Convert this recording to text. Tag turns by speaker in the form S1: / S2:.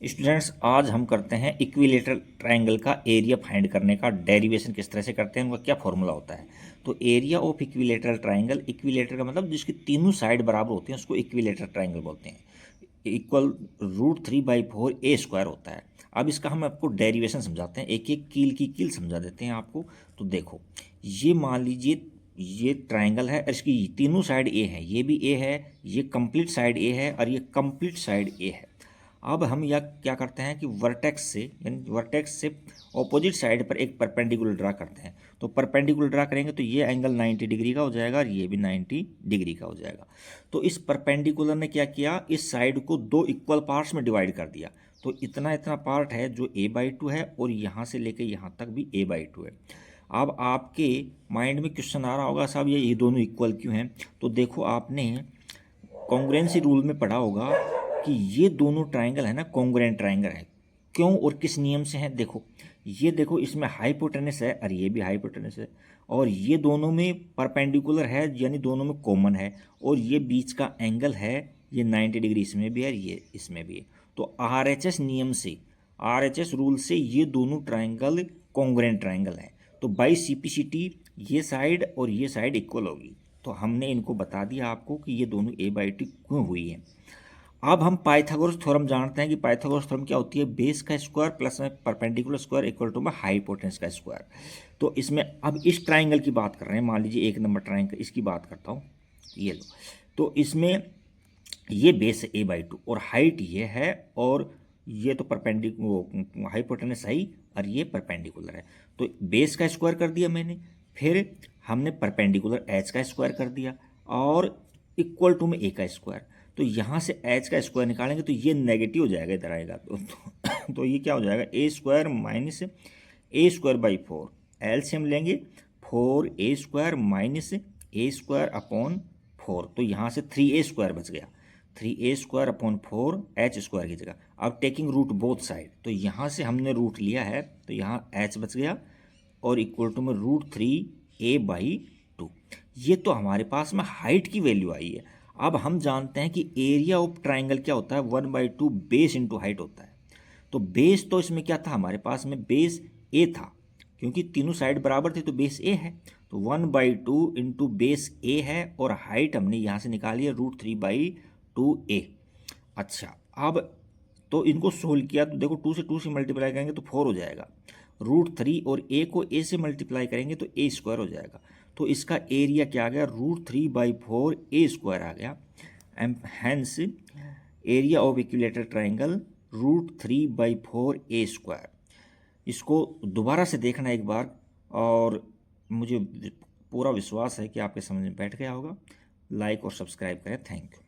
S1: Students, आज हम करते हैं इक्विलेटरल ट्रायंगल का एरिया फाइंड करने का डेरिवेशन किस तरह से करते हैं, उनका क्या फॉर्मूला होता है। तो area of equilateral triangle, equilateral का मतलब जिसकी तीनों साइड बराबर होते हैं उसको इक्विलेटरल ट्रायंगल बोलते हैं। इक्वल √3/4 a² होता है। अब इसका हम आपको डेरिवेशन समझाते हैं, एक एक कील की कील समझा देते हैं आपको। तो देखो, ये मान लीजिए ये ट्रायंगल है और इसकी तीनों साइड ए है, ये भी ए है, ये कंप्लीट साइड ए है और ये कंप्लीट साइड ए है। अब हम यह क्या करते हैं कि वर्टेक्स से, यानी वर्टेक्स से ऑपोजिट साइड पर एक परपेंडिकुलर ड्रा करते हैं। तो परपेंडिकुलर ड्रा करेंगे तो ये एंगल 90 डिग्री का हो जाएगा और ये भी 90 डिग्री का हो जाएगा। तो इस परपेंडिकुलर ने क्या किया, इस साइड को दो इक्वल पार्ट्स में डिवाइड कर दिया। तो इतना इतना पार्ट है जो a/2 है और यहाँ से लेके यहाँ तक भी a/2 है। अब आपके माइंड में क्वेश्चन आ रहा होगा, साहब ये दोनों इक्वल क्यों हैं। तो देखो, आपने कॉन्ग्रुएंसी रूल में पढ़ा होगा कि ये दोनों ट्रायंगल है ना, कॉन्ग्रुएंट ट्रायंगल है। क्यों और किस नियम से हैं? देखो, ये देखो, इसमें हाइपोटेनस है और ये भी हाइपोटेनस है और ये दोनों में परपेंडिकुलर है, यानी दोनों में कॉमन है। और ये बीच का एंगल है, ये 90 डिग्री इसमें भी है, ये इसमें भी है। तो RHS नियम से, RHS रूल से ये दोनों ट्रायंगल कॉन्ग्रुएंट ट्रायंगल है। तो बाई CPCT ये साइड और ये साइड इक्वल होगी। तो हमने इनको बता दिया आपको कि ये दोनों a/2 क्यों हुई है। अब हम पाइथागोरस थ्योरम जानते हैं कि पाइथागोरस थ्योरम क्या होती है, बेस का स्क्वायर प्लस में परपेंडिकुलर स्क्वायर इक्वल टू में हाइपोटेनस का स्क्वायर। तो इसमें अब इस ट्राइंगल की बात कर रहे हैं, मान लीजिए 1 नंबर ट्राइंगल, इसकी बात करता हूँ, ये लो। तो इसमें ये बेस है a/2 और हाइट ये है और ये तो परपेंडिकुलर हाइपोटेनस है और ये परपेंडिकुलर है। तो बेस का स्क्वायर कर दिया मैंने, फिर हमने परपेंडिकुलर एच का स्क्वायर कर दिया और इक्वल टू में ए का स्क्वायर। तो यहाँ से एच का स्क्वायर निकालेंगे तो ये नेगेटिव हो जाएगा, इधर आएगा तो ये क्या हो जाएगा, a² माइनस a²/4। एलसीएम लेंगे, 4a² माइनस a²/4। तो यहाँ से 3a² बच गया, 3a²/4 h² की जगह। अब टेकिंग रूट बोथ साइड, तो यहाँ से हमने रूट लिया है तो यहाँ h बच गया और इक्वल टू में √3a/2। ये तो हमारे पास में हाइट की वैल्यू आई है। अब हम जानते हैं कि एरिया ऑफ ट्राइंगल क्या होता है, 1/2 बेस इंटू हाइट होता है। तो बेस तो इसमें क्या था, हमारे पास में बेस ए था, क्योंकि तीनों साइड बराबर थे तो बेस ए है। तो 1/2 इंटू बेस ए है और हाइट हमने यहाँ से निकाली है √3/2a। अच्छा, अब तो इनको सोल्व किया तो देखो, 2 से मल्टीप्लाई करेंगे तो 4 हो जाएगा। √3 और a को a से मल्टीप्लाई करेंगे तो a² हो जाएगा। तो इसका एरिया क्या आ गया, √3/4a² आ गया। Hence area of equilateral triangle √3/4a²। इसको दोबारा से देखना एक बार, और मुझे पूरा विश्वास है कि आपके समझ में बैठ गया होगा। लाइक और सब्सक्राइब करें। Thank you.